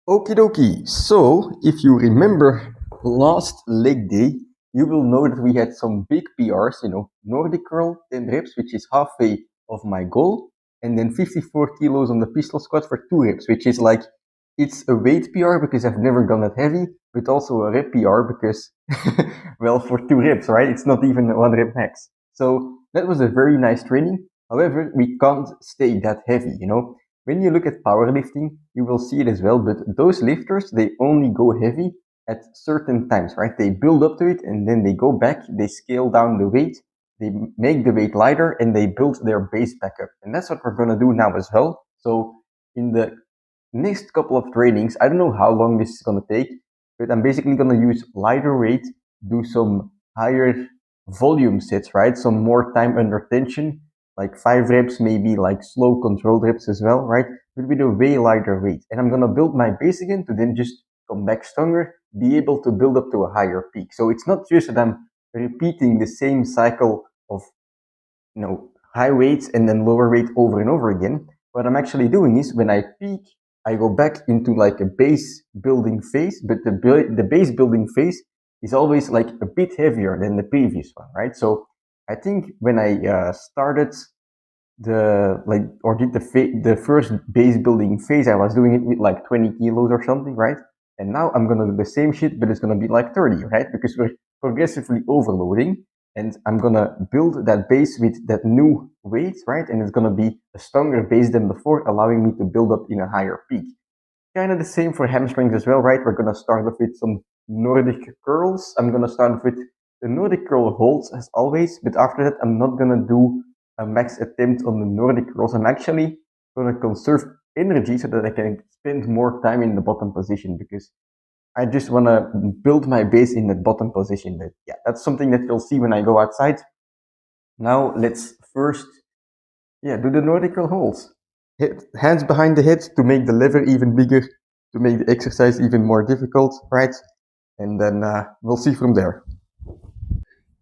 Okie dokie. So, if you remember last leg day, you will know that we had some big PRs, Nordic curl, 10 reps, which is halfway of my goal, and then 54 kilos on the pistol squat for 2 reps, which is like, it's a weight PR because I've never gone that heavy, but also a rep PR because, well, for 2 reps, right? It's not even 1 rep max. So, that was a very nice training. However, we can't stay that heavy. When you look at powerlifting, you will see it as well, but those lifters, they only go heavy at certain times, right? They build up to it and then they go back, they scale down the weight, they make the weight lighter and they build their base back up. And that's what we're going to do now as well. So in the next couple of trainings, I don't know how long this is going to take, but I'm basically going to use lighter weight, do some higher volume sets, right? Some more time under tension, like 5 reps, maybe like slow controlled reps as well, right? But with a way lighter weight. And I'm going to build my base again to then just come back stronger, be able to build up to a higher peak. So it's not just that I'm repeating the same cycle of, high weights and then lower weight over and over again. What I'm actually doing is when I peak, I go back into like a base building phase, but the base building phase is always like a bit heavier than the previous one, right? So I think when I started did the first base building phase, I was doing it with like 20 kilos or something, right? And now I'm gonna do the same shit, but it's gonna be like 30, right? Because we're progressively overloading, and I'm gonna build that base with that new weight, right? And it's gonna be a stronger base than before, allowing me to build up in a higher peak. Kind of the same for hamstrings as well, right? We're gonna start off with some Nordic curls. I'm gonna start off with the Nordic curl holds as always, but after that, I'm not gonna do a max attempt on the Nordic curls. I'm actually gonna conserve energy so that I can spend more time in the bottom position because I just wanna build my base in the bottom position. But yeah, that's something that you'll see when I go outside. Now let's first, do the Nordic curl holds. Hands behind the head to make the lever even bigger, to make the exercise even more difficult, right? And then we'll see from there.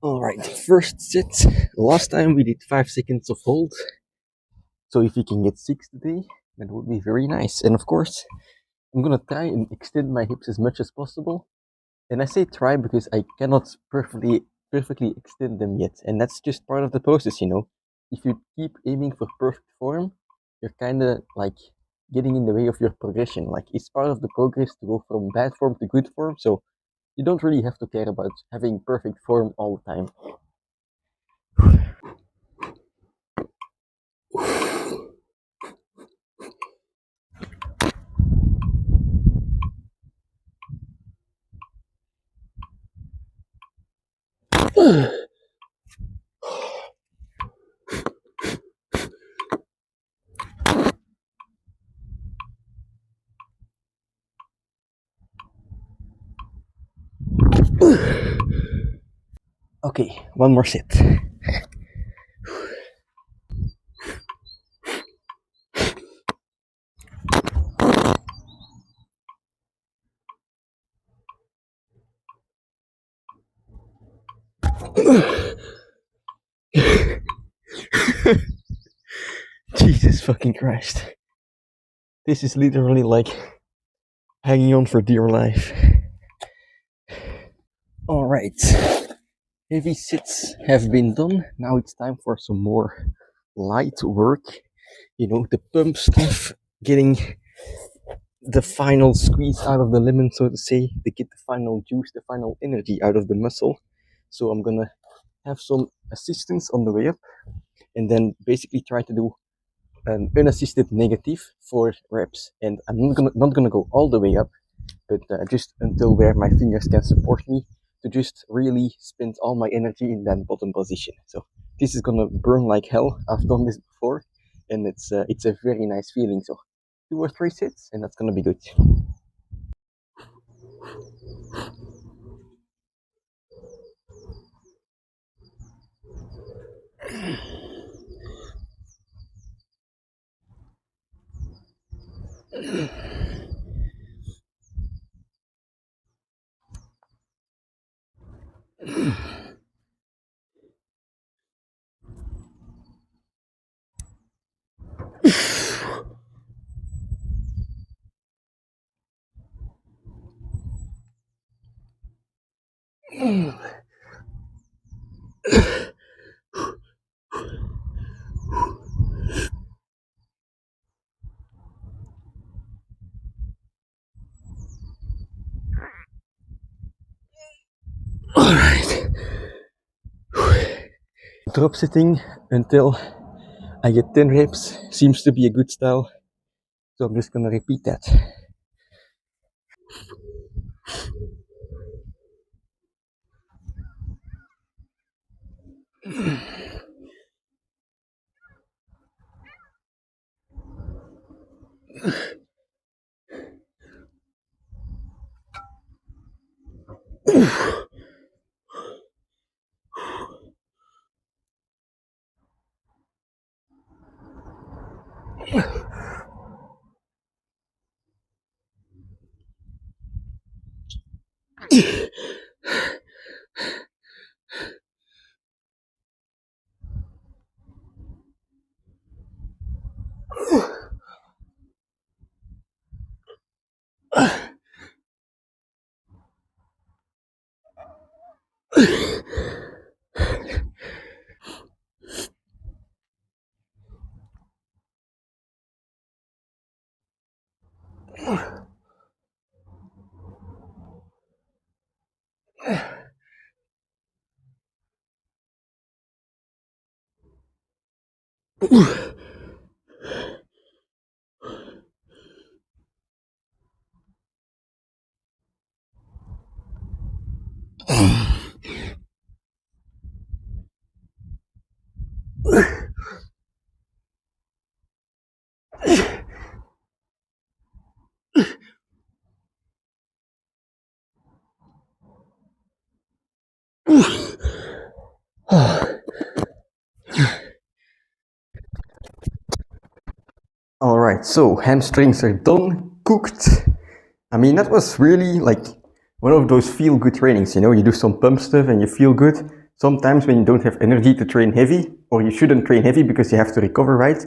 All right, first sit. Last time we did 5 seconds of hold. So if we can get 6 today, that would be very nice. And of course, I'm gonna try and extend my hips as much as possible. And I say try because I cannot perfectly extend them yet. And that's just part of the process. If you keep aiming for perfect form, you're kinda like getting in the way of your progression. Like it's part of the progress to go from bad form to good form. So you don't really have to care about having perfect form all the time. Okay, one more set. Jesus fucking Christ. This is literally like hanging on for dear life. Alright. Heavy sits have been done. Now it's time for some more light work. The pump stuff, getting the final squeeze out of the lemon, so to say, to get the final juice, the final energy out of the muscle. So I'm gonna have some assistance on the way up and then basically try to do an unassisted negative for reps. And I'm not gonna go all the way up, but just until where my fingers can support me to just really spend all my energy in that bottom position. So this is gonna burn like hell. I've done this before, and it's a very nice feeling. So 2 or 3 sets, and that's gonna be good. Alright. Drop sitting until I get 10 reps seems to be a good style. So I'm just gonna repeat that. Alright, so hamstrings are done, cooked. I mean, that was really like one of those feel good trainings, you know, you do some pump stuff and you feel good. Sometimes when you don't have energy to train heavy, or you shouldn't train heavy because you have to recover, right?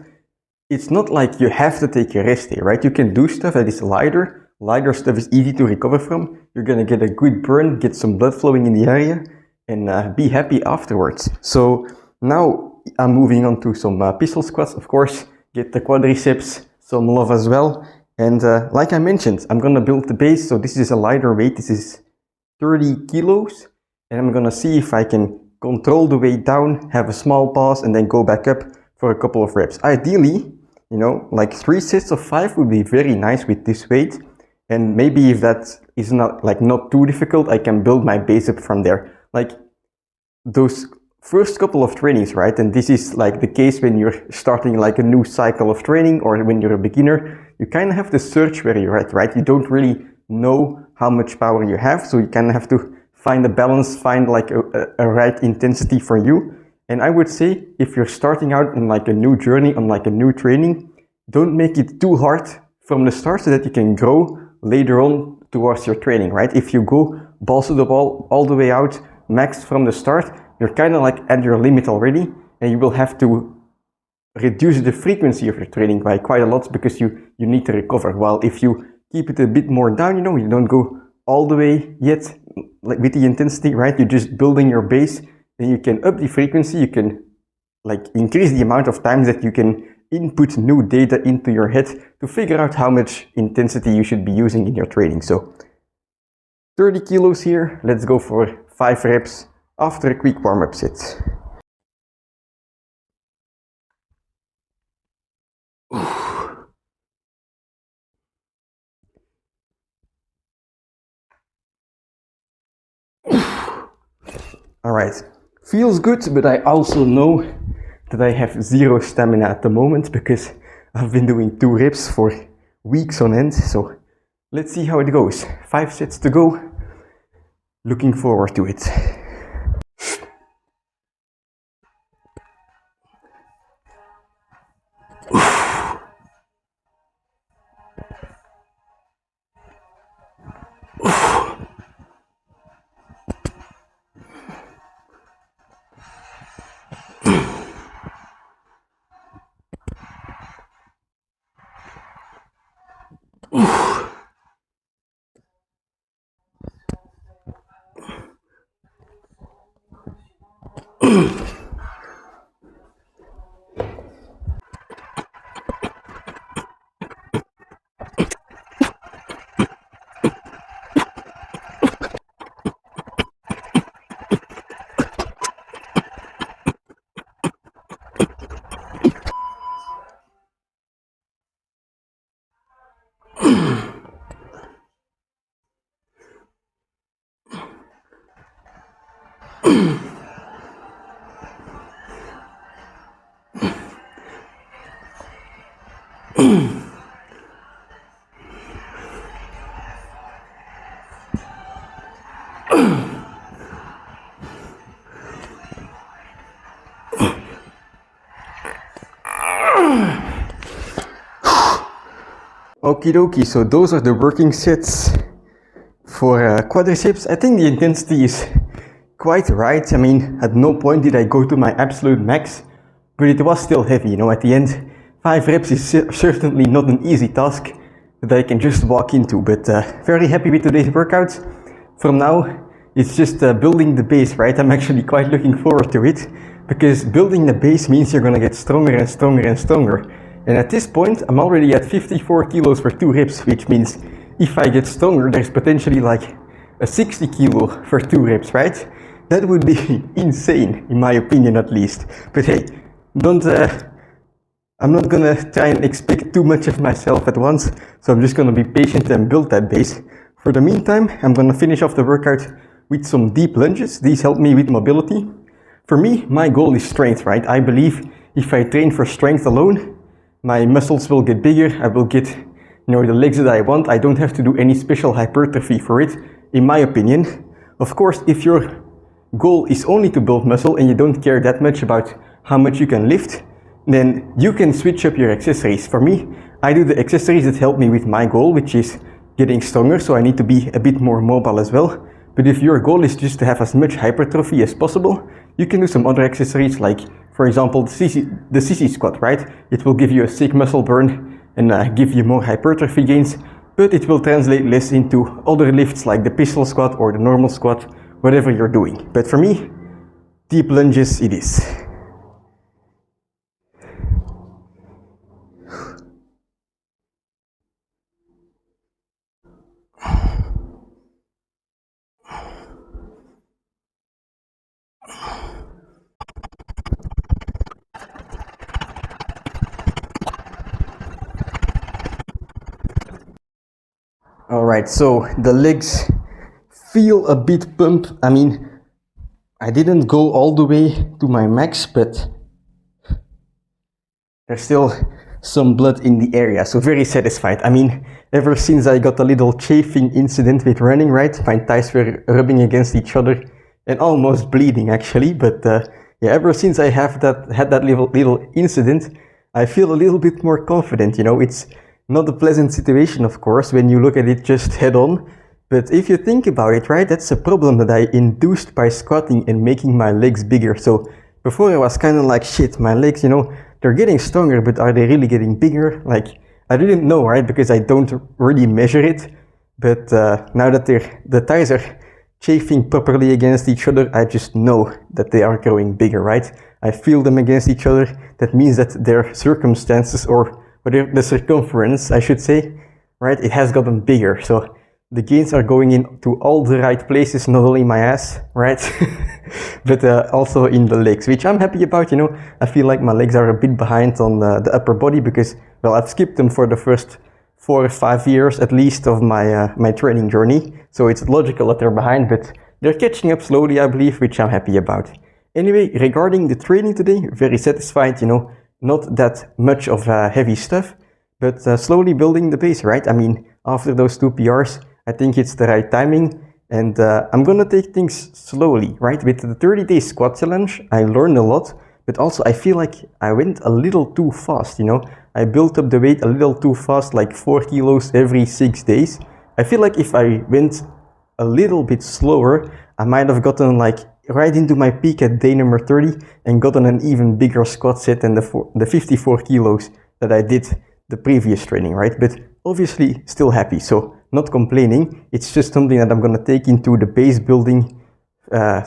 It's not like you have to take a rest day, right? You can do stuff that is lighter. Lighter stuff is easy to recover from. You're gonna get a good burn, get some blood flowing in the area, and be happy afterwards. So now I'm moving on to some pistol squats, of course. Get the quadriceps, some love as well. And like I mentioned, I'm gonna build the base. So this is a lighter weight. This is 30 kilos. And I'm gonna see if I can control the weight down, have a small pause, and then go back up for a couple of reps. Ideally, you know, like 3 sets of 5 would be very nice with this weight. And maybe if that is not too difficult, I can build my base up from there. Like those first couple of trainings, right? And this is like the case when you're starting like a new cycle of training or when you're a beginner, you kind of have to search where you're at, right? You don't really know how much power you have, so you kind of have to find a balance, find like a right intensity for you. And I would say if you're starting out on like a new journey, on like a new training, don't make it too hard from the start so that you can grow later on towards your training, right? If you go balls to the wall all the way out, max from the start, you're kind of like at your limit already, and you will have to reduce the frequency of your training by quite a lot because you need to recover. While if you keep it a bit more down, you know, you don't go all the way yet like with the intensity, right? You're just building your base, then you can up the frequency, you can like increase the amount of times that you can input new data into your head to figure out how much intensity you should be using in your training. So 30 kilos here, let's go for 5 reps after a quick warm-up set. Alright, feels good, but I also know that I have zero stamina at the moment because I've been doing 2 reps for weeks on end, so let's see how it goes. 5 sets to go, looking forward to it. Okie dokie, so those are the working sets for quadriceps. I think the intensity is quite right. I mean, at no point did I go to my absolute max, but it was still heavy, you know, at the end. 5 reps is certainly not an easy task that I can just walk into, but very happy with today's workout. From now, it's just building the base, right? I'm actually quite looking forward to it, because building the base means you're gonna get stronger and stronger and stronger. And at this point, I'm already at 54 kilos for 2 reps, which means if I get stronger, there's potentially like a 60 kilo for 2 reps, right? That would be insane, in my opinion at least. But hey, I'm not gonna try and expect too much of myself at once, so I'm just gonna be patient and build that base. For the meantime, I'm gonna finish off the workout with some deep lunges. These help me with mobility. For me, my goal is strength, right? I believe if I train for strength alone, my muscles will get bigger, I will get, you know, the legs that I want. I don't have to do any special hypertrophy for it, in my opinion. Of course, if your goal is only to build muscle and you don't care that much about how much you can lift, then you can switch up your accessories. For me, I do the accessories that help me with my goal, which is getting stronger, so I need to be a bit more mobile as well. But if your goal is just to have as much hypertrophy as possible, you can do some other accessories like, for example, the CC squat, right? It will give you a sick muscle burn and give you more hypertrophy gains, but it will translate less into other lifts like the pistol squat or the normal squat, whatever you're doing. But for me, deep lunges it is. Alright, so the legs feel a bit pumped. I mean, I didn't go all the way to my max, but there's still some blood in the area, so very satisfied. I mean, ever since I got a little chafing incident with running, right? My thighs were rubbing against each other and almost bleeding actually, but yeah, ever since I had that little incident, I feel a little bit more confident, you know. It's not a pleasant situation, of course, when you look at it just head on, but if you think about it, right, that's a problem that I induced by squatting and making my legs bigger. So before I was kind of like, shit, my legs, you know, they're getting stronger, but are they really getting bigger? Like, I didn't know, right, because I don't really measure it, but now that the thighs are chafing properly against each other, I just know that they are growing bigger, right? I feel them against each other. That means that their circumstances, or whatever the circumference, I should say, right, it has gotten bigger. So the gains are going into all the right places, not only my ass, right, but also in the legs, which I'm happy about, you know. I feel like my legs are a bit behind on the upper body because, well, I've skipped them for the first 4 or 5 years at least of my my training journey, so it's logical that they're behind, but they're catching up slowly, I believe, which I'm happy about. Anyway, regarding the training today, very satisfied, you know, not that much of heavy stuff, but slowly building the base, right? I mean, after those 2 PRs, I think it's the right timing, and I'm gonna take things slowly, right? With the 30-day squat challenge, I learned a lot, but also I feel like I went a little too fast, you know? I built up the weight a little too fast, like 4 kilos every 6 days. I feel like if I went a little bit slower, I might have gotten like right into my peak at day number 30 and gotten an even bigger squat set than the 54 kilos that I did the previous training, right? But obviously still happy, so not complaining. It's just something that I'm gonna take into the base building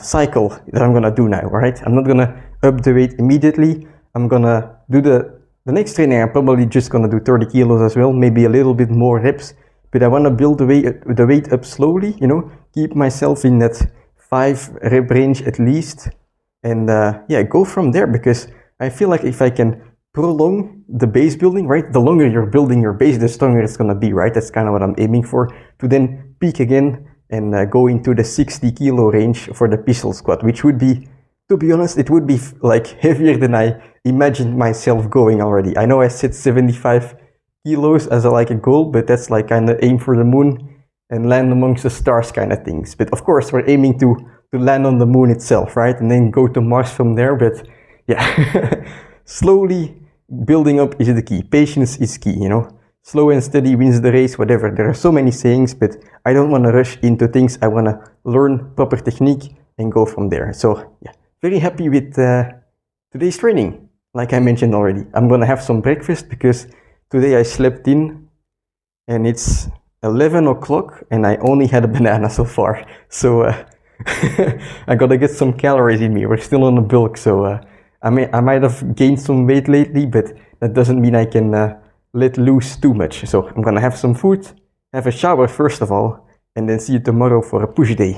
cycle that I'm gonna do now, right? I'm not gonna up the weight immediately. I'm gonna do the next training. I'm probably just gonna do 30 kilos as well, maybe a little bit more reps, but I wanna build the weight up slowly, you know, keep myself in that 5 rep range at least, and yeah, go from there, because I feel like if I can prolong the base building, right? The longer you're building your base, the stronger it's gonna be, right? That's kind of what I'm aiming for, to then peak again and go into the 60 kilo range for the pistol squat, which would be, to be honest, it would be like heavier than I imagined myself going already. I know I set 75 kilos as a goal, but that's like kind of aim for the moon and land amongst the stars kind of things. But of course, we're aiming to land on the moon itself, right? And then go to Mars from there. But yeah, slowly building up is the key. Patience is key, you know. Slow and steady wins the race, whatever. There are so many sayings, but I don't want to rush into things. I want to learn proper technique and go from there. So yeah, very happy with today's training. Like I mentioned already, I'm going to have some breakfast because today I slept in and it's 11 o'clock and I only had a banana so far. So I got to get some calories in me. We're still on the bulk, so I might have gained some weight lately, but that doesn't mean I can let loose too much. So I'm gonna have some food, have a shower first of all, and then see you tomorrow for a push day.